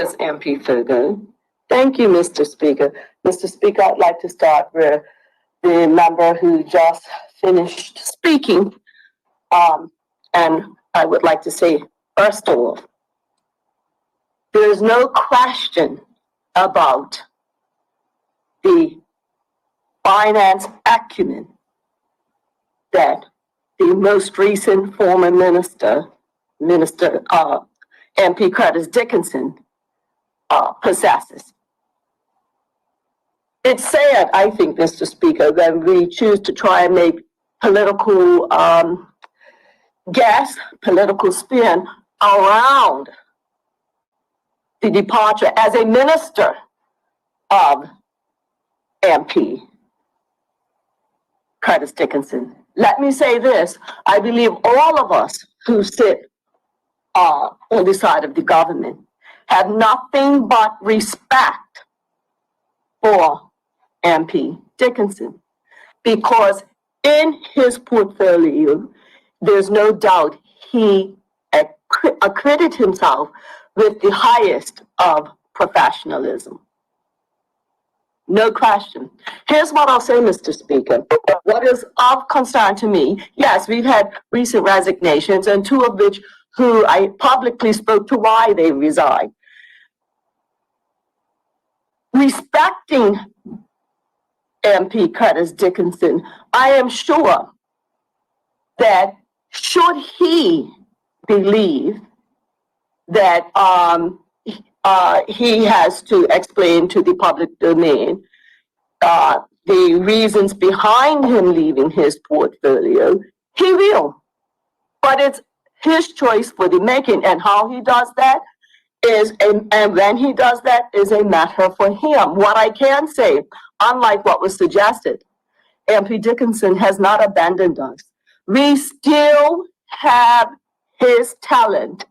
Yes, MP Foggo. Thank you, Mr. Speaker. Mr. Speaker, I'd like to start with the member who just finished speaking. And I would like to say, first of all, there is no question about the finance acumen that the most recent former minister, MP Curtis Dickinson, possesses. It's sad, I think, Mr. Speaker, that we choose to try and make political political spin around the departure as a minister of MP Curtis Dickinson. Let me say this, I believe all of us who sit on the side of the government have nothing but respect for MP Dickinson, because in his portfolio, there's no doubt he accredited himself with the highest of professionalism. No question. Here's what I'll say, Mr. Speaker. What is of concern to me, yes, we've had recent resignations, and two of which who I publicly spoke to why they resigned. Respecting MP Curtis Dickinson, I am sure that should he believe that he has to explain to the public domain the reasons behind him leaving his portfolio, he will. But it's his choice for the making, and how he does that is, and when he does that is a matter for him. What I can say, unlike what was suggested, MP Dickinson has not abandoned us. We still have his talent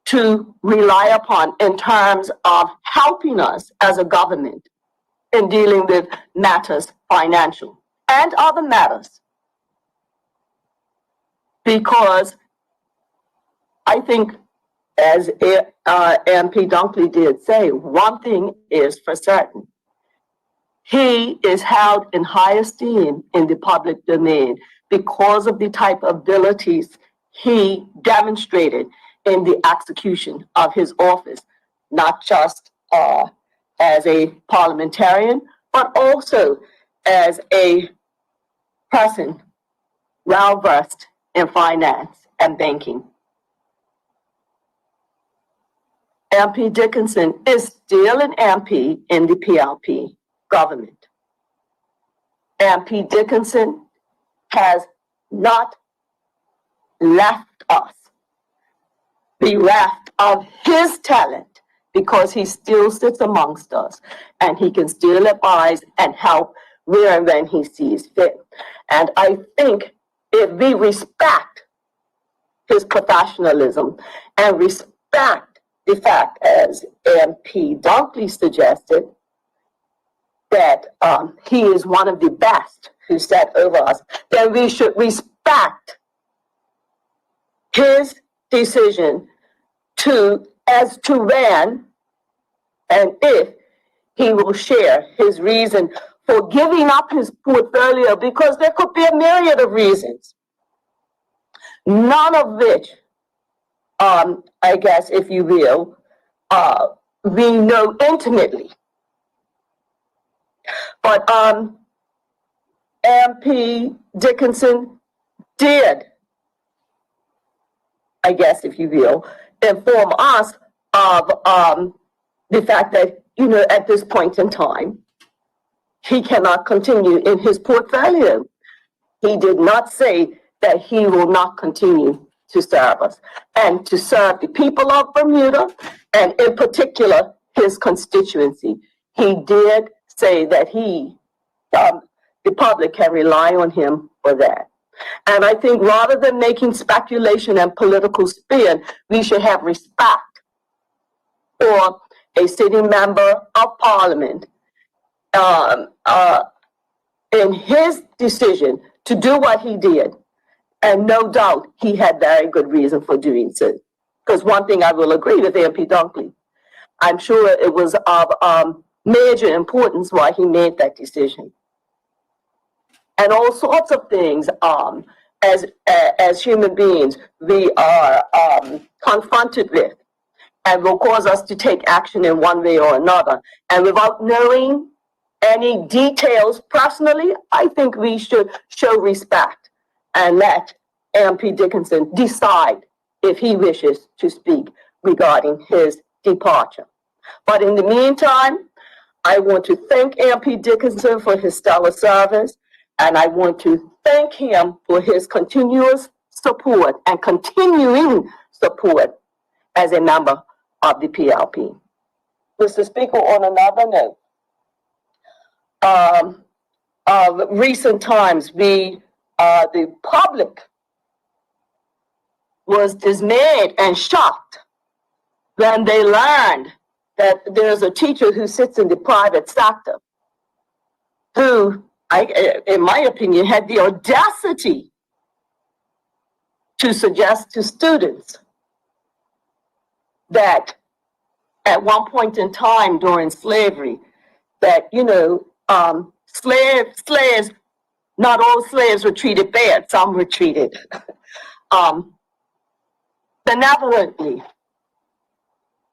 to rely upon in terms of helping us as a government in dealing with matters financial and other matters. Because I think, as MP Dunkley did say, one thing is for certain. He is held in high esteem in the public domain because of the type of abilities he demonstrated in the execution of his office, not just as a parliamentarian, but also as a person well-versed in finance and banking. MP Dickinson is still an MP in the PLP government. MP Dickinson has not left us bereft of his talent, because he still sits amongst us and he can still advise and help where and when he sees fit. And I think if we respect his professionalism and respect the fact, as MP Dunkley suggested, that he is one of the best who sat over us, then we should respect his decision as to when and if he will share his reason for giving up his portfolio, because there could be a myriad of reasons, none of which, I guess, if you will, we know intimately. But MP Dickinson did, I guess, if you will, inform us of the fact that, at this point in time, he cannot continue in his portfolio. He did not say that he will not continue to serve us and to serve the people of Bermuda, and in particular, his constituency. He did say that the public can rely on him for that. And I think rather than making speculation and political spin, we should have respect for a sitting member of parliament in his decision to do what he did. And no doubt he had very good reason for doing so. Because one thing I will agree with MP Dunkley, I'm sure it was of major importance why he made that decision. And all sorts of things, as human beings, we are confronted with, and will cause us to take action in one way or another. And without knowing any details personally, I think we should show respect and let MP Dickinson decide if he wishes to speak regarding his departure. But in the meantime, I want to thank MP Dickinson for his stellar service, and I want to thank him for his continuous support and continuing support as a member of the PLP. Mr. Speaker, on another note, of recent times, the public was dismayed and shocked when they learned that there's a teacher who sits in the private sector who, in my opinion, had the audacity to suggest to students that at one point in time during slavery, that, slaves, not all slaves were treated bad, some were treated benevolently.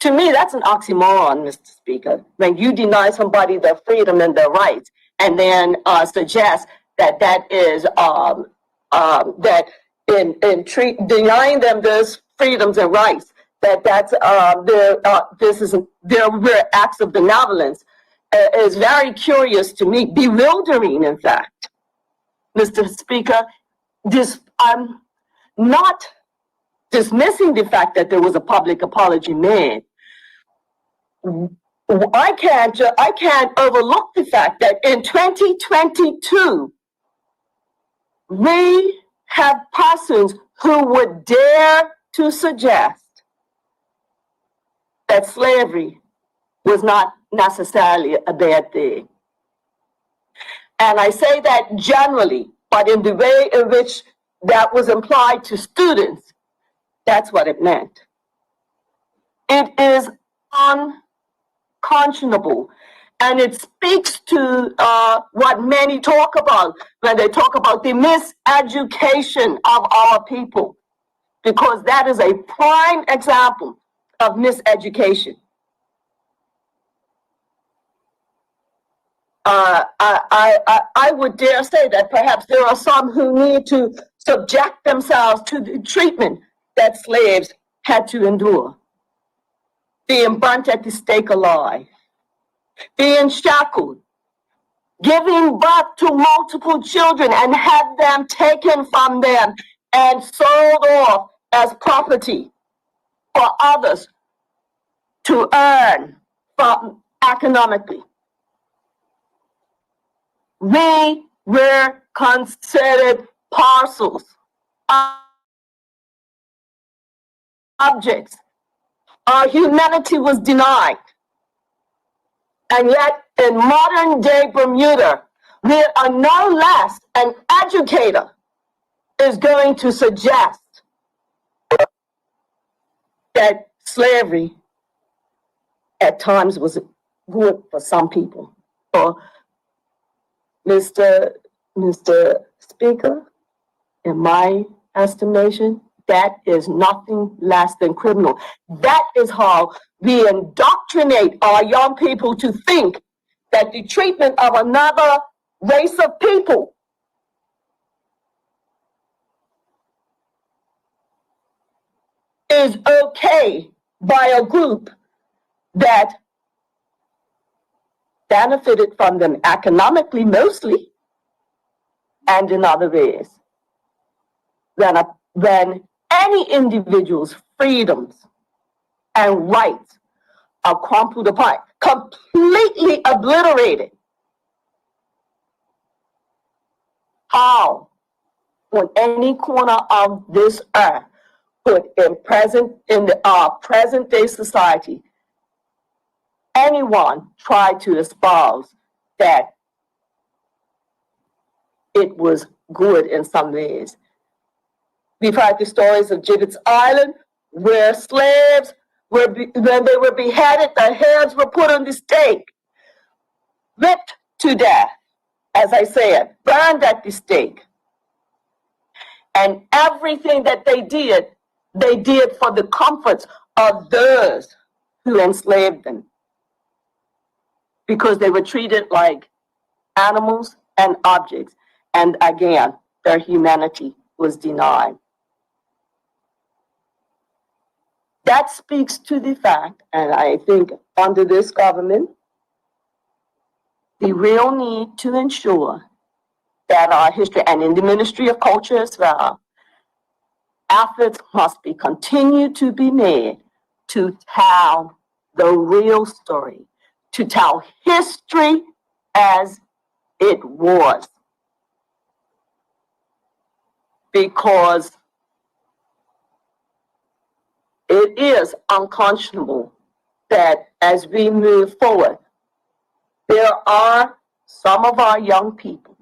To me, that's an oxymoron, Mr. Speaker, when you deny somebody their freedom and their rights, and then suggest that that is that in denying them those freedoms and rights, that's their acts of benevolence, is very curious to me, bewildering, in fact, Mr. Speaker. I'm not dismissing the fact that there was a public apology made. I can't overlook the fact that in 2022, we have persons who would dare to suggest that slavery was not necessarily a bad thing. And I say that generally, but in the way in which that was implied to students, that's what it meant. It is unconscionable. And it speaks to what many talk about when they talk about the miseducation of our people, because that is a prime example of miseducation. I would dare say that perhaps there are some who need to subject themselves to the treatment that slaves had to endure. Being burnt at the stake alive, being shackled, giving birth to multiple children and had them taken from them and sold off as property for others to earn from economically. We were considered parcels, objects. Our humanity was denied. And yet, in modern day Bermuda, where no less an educator is going to suggest that slavery at times was good for some people. Or Mr. Speaker, in my estimation, that is nothing less than criminal. That is how we indoctrinate our young people to think that the treatment of another race of people is okay by a group that benefited from them economically mostly and in other ways. When any individual's freedoms and rights are crumpled apart, completely obliterated, how on any corner of this earth could in our present day society anyone try to espouse that it was good in some ways? We've heard the stories of Gibbet's Island, where slaves when they were beheaded, their heads were put on the stake, whipped to death, as I said, burned at the stake. And everything that they did for the comforts of those who enslaved them, because they were treated like animals and objects. And again, their humanity was denied. That speaks to the fact, and I think under this government, the real need to ensure that our history, and in the Ministry of Culture as well, efforts must be continued to be made to tell the real story, to tell history as it was. Because it is unconscionable that as we move forward, there are some of our young people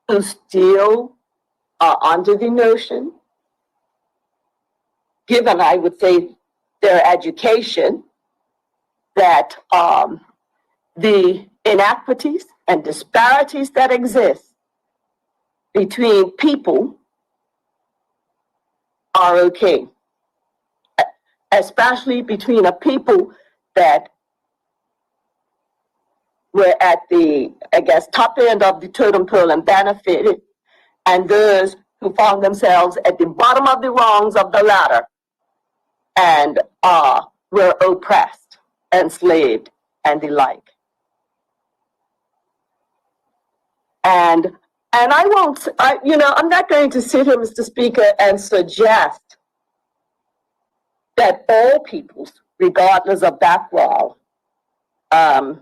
who still are under the notion, given, I would say, their education, that the inequities and disparities that exist between people are okay, especially between a people that were at the, I guess, top end of the totem pole and benefited, and those who found themselves at the bottom of the rungs of the ladder and were oppressed, enslaved, and the like. And I won't, I'm not going to sit here, Mr. Speaker, and suggest that all peoples, regardless of background, have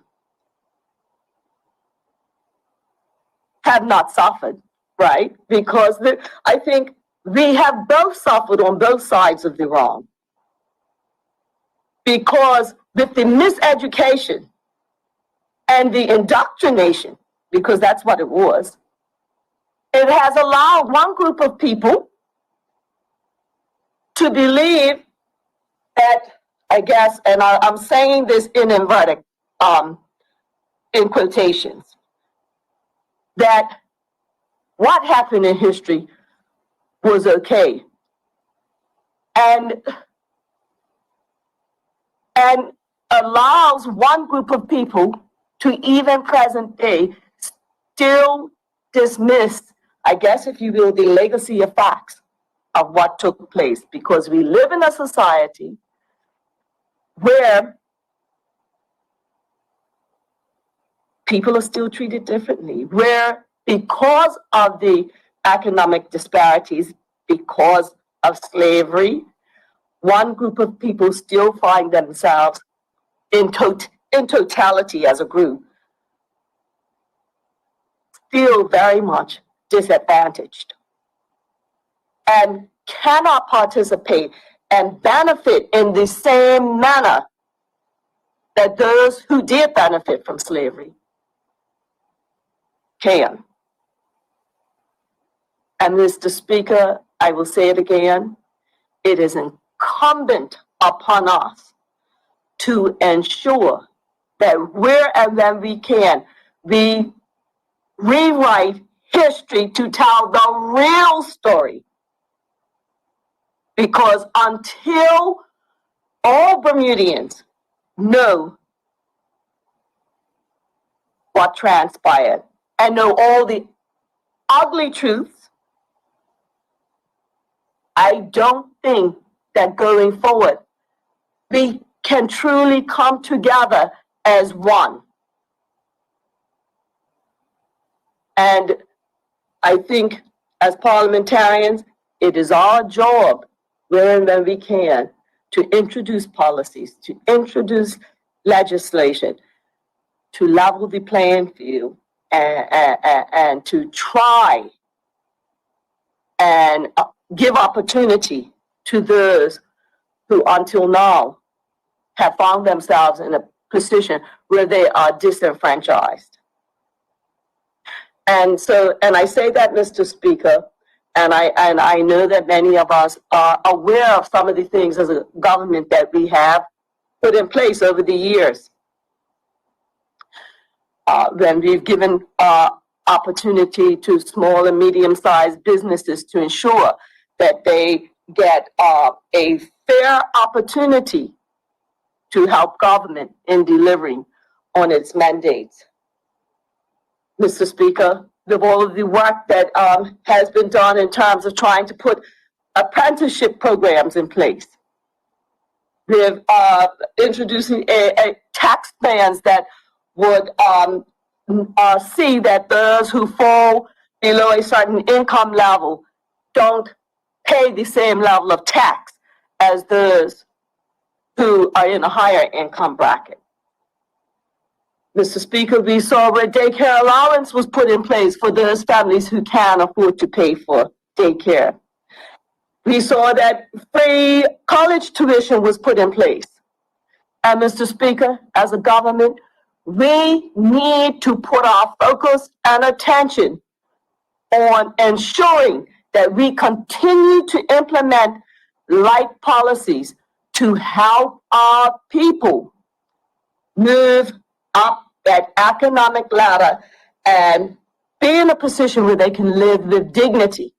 not suffered, right? Because I think we have both suffered on both sides of the wrong. Because with the miseducation and the indoctrination, because that's what it was, it has allowed one group of people to believe that, I guess, and I'm saying this in inverted, in quotations, that what happened in history was okay. And allows one group of people to even present day still dismiss, I guess, if you will, the legacy of facts of what took place, because we live in a society where people are still treated differently, where because of the economic disparities, because of slavery, one group of people still find themselves in totality as a group, still very much disadvantaged and cannot participate and benefit in the same manner that those who did benefit from slavery can. And Mr. Speaker, I will say it again, it is incumbent upon us to ensure that where and when we can, we rewrite history to tell the real story. Because until all Bermudians know what transpired and know all the ugly truths, I don't think that going forward we can truly come together as one. And I think as parliamentarians, it is our job, where and when we can, to introduce policies, to introduce legislation, to level the playing field, and to try and give opportunity to those who until now have found themselves in a position where they are disenfranchised. And so, and I say that, Mr. Speaker, And I know that many of us are aware of some of the things as a government that we have put in place over the years. When we've given opportunity to small and medium-sized businesses to ensure that they get a fair opportunity to help government in delivering on its mandates. Mr. Speaker, with all of the work that has been done in terms of trying to put apprenticeship programs in place, with introducing a tax plans that would see that those who fall below a certain income level don't pay the same level of tax as those who are in a higher income bracket. Mr. Speaker, we saw where daycare allowance was put in place for those families who can afford to pay for daycare. We saw that free college tuition was put in place. And Mr. Speaker, as a government, we need to put our focus and attention on ensuring that we continue to implement like policies to help our people move up that economic ladder and be in a position where they can live with dignity.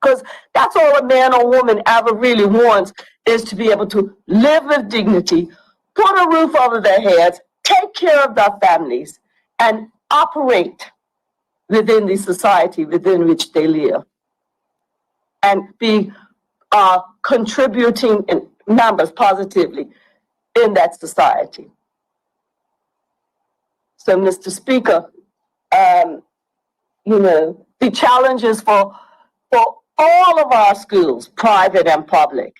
Because that's all a man or woman ever really wants, is to be able to live with dignity, put a roof over their heads, take care of their families, and operate within the society within which they live, and be contributing in members positively in that society. So, Mr. Speaker, the challenges for all of our schools, private and public,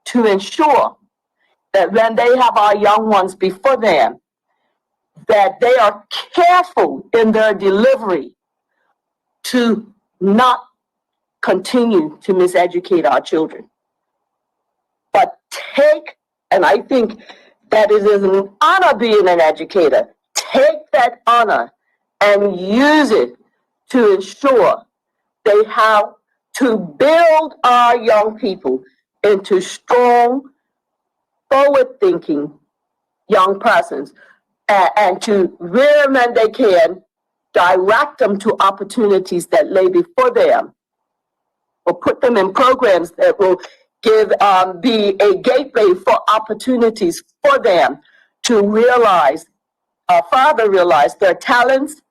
to ensure that when they have our young ones before them, that they are careful in their delivery to not continue to miseducate our children, but take, and I think that it is an honor being an educator, take that honor and use it to ensure they have to build our young people into strong, forward-thinking young persons, and to, where when they can, direct them to opportunities that lay before them, or put them in programs that will be a gateway for opportunities for them to realize, further realize their talents,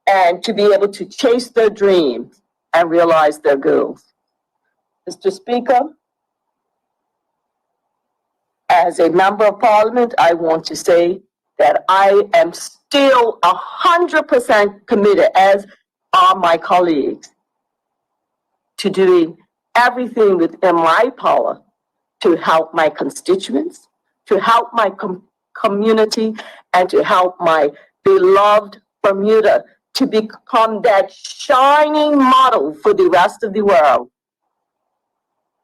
and to be able to chase their dreams and realize their goals. Mr. Speaker, as a member of Parliament, I want to say that I am still 100% committed, as are my colleagues, to doing everything within my power to help my constituents, to help my community, and to help my beloved Bermuda to become that shining model for the rest of the world.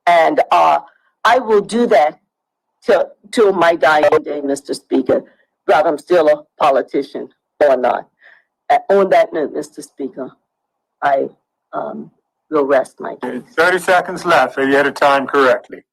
And I will do that till my dying day, Mr. Speaker, whether I'm still a politician or not. On that note, Mr. Speaker, I will rest my case. 30 seconds left, so you had to time correctly.